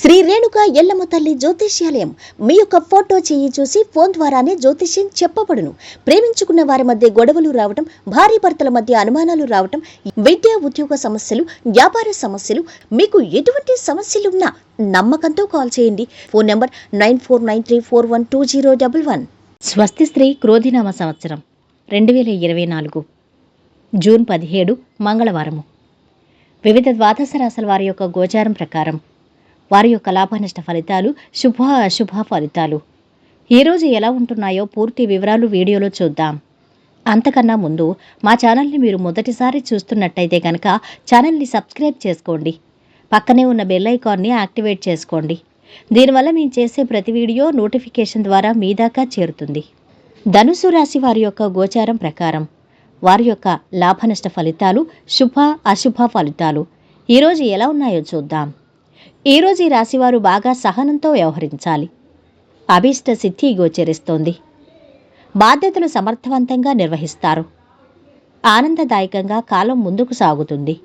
శ్రీ రేణుక ఎల్లమ్మ తల్లి జ్యోతిష్యాలయం మీ యొక్క ఫోటో చేయి చూసి ఫోన్ ద్వారానే జ్యోతిష్యం చెప్పబడును. ప్రేమించుకున్న వారి మధ్య గొడవలు రావటం, భార్యాభర్తల మధ్య అనుమానాలు రావటం, విద్యా ఉద్యోగ సమస్యలు, వ్యాపార సమస్యలు, మీకు ఎటువంటి సమస్యలున్నా నమ్మకంతో కాల్ చేయండి. Phone number 9493412011. స్వస్తి శ్రీ క్రోధినామ సంవత్సరం 2024 జూన్ 17 మంగళవారము. వివిధ ద్వాదశ రాశుల వారి యొక్క గోచారం ప్రకారం వారి యొక్క లాభనష్ట ఫలితాలు, శుభ అశుభ ఫలితాలు ఈరోజు ఎలా ఉంటున్నాయో పూర్తి వివరాలు వీడియోలో చూద్దాం. అంతకన్నా ముందు మా ఛానల్ని మీరు మొదటిసారి చూస్తున్నట్టయితే కనుక ఛానల్ని సబ్స్క్రైబ్ చేసుకోండి. పక్కనే ఉన్న బెల్ ఐకాన్ని యాక్టివేట్ చేసుకోండి. దీనివల్ల మేము చేసే ప్రతి వీడియో నోటిఫికేషన్ ద్వారా మీ దాకా చేరుతుంది. ధనుసు రాశి వారి యొక్క గోచారం ప్రకారం వారి యొక్క లాభనష్ట ఫలితాలు, శుభ అశుభ ఫలితాలు ఈరోజు ఎలా ఉన్నాయో చూద్దాం. ఈరోజు ఈ రాశివారు బాగా సహనంతో వ్యవహరించాలి. అభీష్ట సిద్ధి గోచరిస్తోంది. బాధ్యతలు సమర్థవంతంగా నిర్వహిస్తారు. ఆనందదాయకంగా కాలం ముందుకు సాగుతుంది.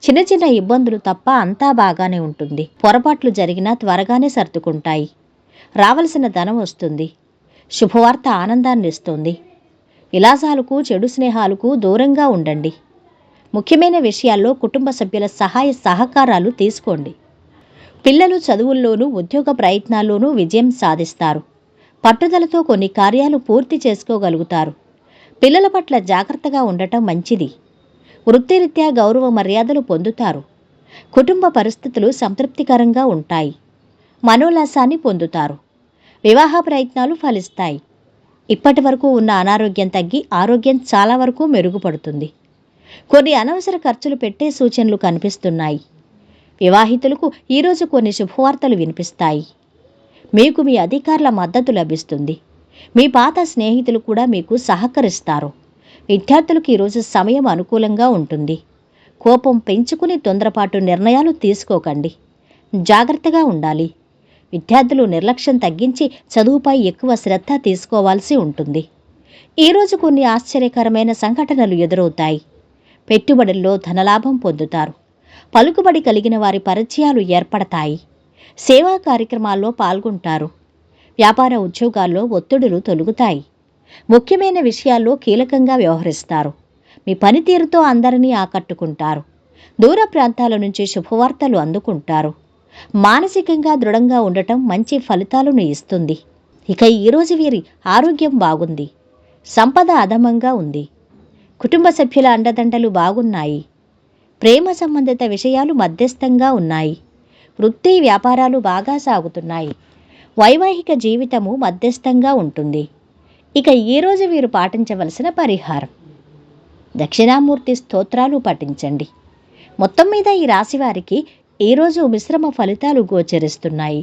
చిన్న చిన్న ఇబ్బందులు తప్ప అంతా బాగానే ఉంటుంది. పొరపాట్లు జరిగినా త్వరగానే సర్దుకుంటాయి. రావలసిన ధనం వస్తుంది. శుభవార్త ఆనందాన్ని ఇస్తుంది. విలాసాలకు, చెడు స్నేహాలకు దూరంగా ఉండండి. ముఖ్యమైన విషయాల్లో కుటుంబ సభ్యుల సహాయ సహకారాలు తీసుకోండి. పిల్లలు చదువుల్లోనూ, ఉద్యోగ ప్రయత్నాల్లోనూ విజయం సాధిస్తారు. పట్టుదలతో కొన్ని కార్యాలు పూర్తి చేసుకోగలుగుతారు. పిల్లల పట్ల జాగ్రత్తగా ఉండటం మంచిది. వృత్తిరీత్యా గౌరవ మర్యాదలు పొందుతారు. కుటుంబ పరిస్థితులు సంతృప్తికరంగా ఉంటాయి. మనోల్లాసాన్ని పొందుతారు. వివాహ ప్రయత్నాలు ఫలిస్తాయి. ఇప్పటి వరకు ఉన్న అనారోగ్యం తగ్గి ఆరోగ్యం చాలా వరకు మెరుగుపడుతుంది. కొన్ని అనవసర ఖర్చులు పెట్టే సూచనలు కనిపిస్తున్నాయి. వివాహితులకు ఈరోజు కొన్ని శుభవార్తలు వినిపిస్తాయి. మీకు మీ అధికారుల మద్దతు లభిస్తుంది. మీ పాత స్నేహితులు కూడా మీకు సహకరిస్తారు. విద్యార్థులకు ఈరోజు సమయం అనుకూలంగా ఉంటుంది. కోపం పెంచుకుని తొందరపాటు నిర్ణయాలు తీసుకోకండి. జాగ్రత్తగా ఉండాలి. విద్యార్థులు నిర్లక్ష్యం తగ్గించి చదువుపై ఎక్కువ శ్రద్ధ తీసుకోవాల్సి ఉంటుంది. ఈరోజు కొన్ని ఆశ్చర్యకరమైన సంఘటనలు ఎదురవుతాయి. పెట్టుబడుల్లో ధనలాభం పొందుతారు. పలుకుబడి కలిగిన వారి పరిచయాలు ఏర్పడతాయి. సేవా కార్యక్రమాల్లో పాల్గొంటారు. వ్యాపార ఉద్యోగాల్లో ఒత్తిడులు తొలగుతాయి. ముఖ్యమైన విషయాల్లో కీలకంగా వ్యవహరిస్తారు. మీ పనితీరుతో అందరినీ ఆకట్టుకుంటారు. దూర ప్రాంతాల నుంచి శుభవార్తలు అందుకుంటారు. మానసికంగా దృఢంగా ఉండటం మంచి ఫలితాలను ఇస్తుంది. ఇక ఈరోజు వీరి ఆరోగ్యం బాగుంది. సంపద అధమంగా ఉంది. కుటుంబ సభ్యుల అండదండలు బాగున్నాయి. ప్రేమ సంబంధిత విషయాలు మధ్యస్థంగా ఉన్నాయి. వృత్తి వ్యాపారాలు బాగా సాగుతున్నాయి. వైవాహిక జీవితము మధ్యస్థంగా ఉంటుంది. ఇక ఈరోజు వీరు పాటించవలసిన పరిహారం, దక్షిణామూర్తి స్తోత్రాలు పఠించండి. మొత్తం మీద ఈ రాశి వారికి ఈరోజు మిశ్రమ ఫలితాలు గోచరిస్తున్నాయి.